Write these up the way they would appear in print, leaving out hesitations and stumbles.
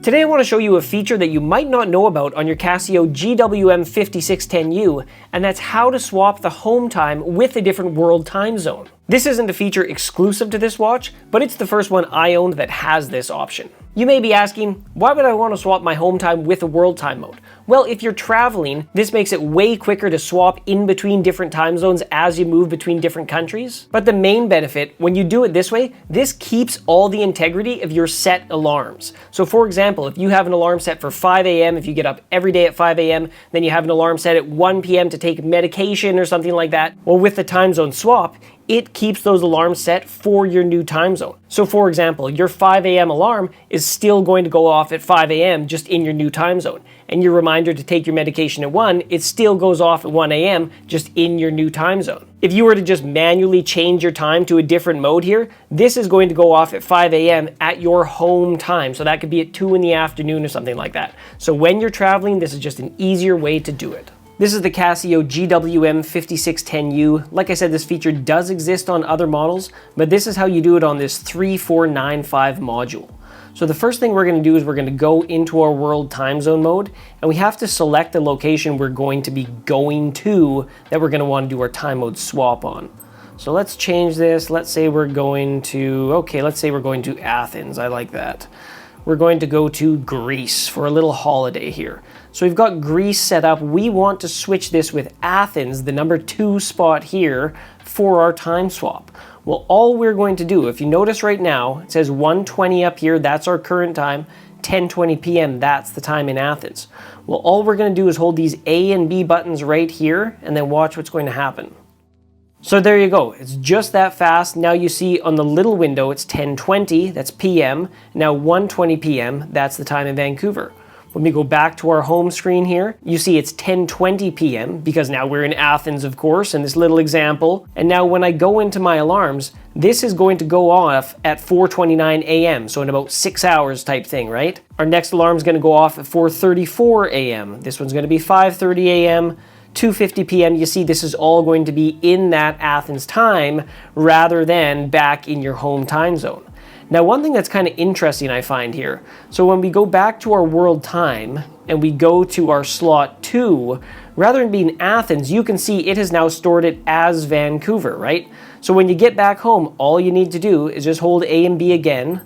Today I want to show you a feature that you might not know about on your Casio GWM-5610U, and that's how to swap the home time with a different world time zone. This isn't a feature exclusive to this watch, but it's the first one I owned that has this option. You may be asking, why would I want to swap my home time with a world time mode? Well, if you're traveling, this makes it way quicker to swap in between different time zones as you move between different countries. But the main benefit, when you do it this way, this keeps all the integrity of your set alarms. So for example, if you have an alarm set for 5 a.m., if you get up every day at 5 a.m., then you have an alarm set at 1 p.m. to take medication or something like that, well, with the time zone swap, it keeps those alarms set for your new time zone. So for example, your 5 a.m. alarm is still going to go off at 5 a.m. just in your new time zone. And your reminder to take your medication at 1, it still goes off at 1 a.m. just in your new time zone. If you were to just manually change your time to a different mode here, this is going to go off at 5 a.m. at your home time. So that could be at 2 in the afternoon or something like that. So when you're traveling, this is just an easier way to do it. This is the Casio GWM-5610U. Like I said, this feature does exist on other models, but this is how you do it on this 3495 module. So the first thing we're going to do is we're going to go into our world time zone mode, and we have to select the location we're going to be going to that we're going to want to do our time mode swap on. So let's change this. Let's say we're going to, let's say we're going to Athens. I like that. We're going to go to Greece for a little holiday here. So we've got Greece set up. We want to switch this with Athens, the number 2 spot here, for our time swap. Well, all we're going to do, if you notice right now, it says 1:20 up here, that's our current time, 10:20 p.m., that's the time in Athens. Well, all we're going to do is hold these A and B buttons right here, and then watch what's going to happen. So there you go, it's just that fast. Now you see on the little window it's 10:20, that's PM. Now 1:20 PM, that's the time in Vancouver. When we go back to our home screen here, you see it's 10:20 PM because now we're in Athens, of course, in this little example. And now when I go into my alarms, this is going to go off at 4:29 AM, so in about 6 hours type thing, right? Our next alarm is going to go off at 4:34 AM. This one's going to be 5:30 AM. 2:50 p.m. You see this is all going to be in that Athens time rather than back in your home time zone. Now one thing that's kind of interesting I find here, so when we go back to our world time and we go to our slot 2, rather than being Athens, you can see it has now stored it as Vancouver, right? So when you get back home, all you need to do is just hold A and B again,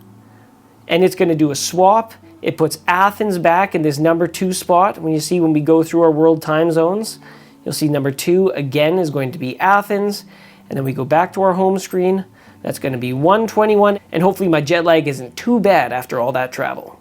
and it's going to do a swap. It puts Athens back in this number 2 spot. When we go through our world time zones, you'll see number 2 again is going to be Athens. And then we go back to our home screen. That's going to be 1:21. And hopefully my jet lag isn't too bad after all that travel.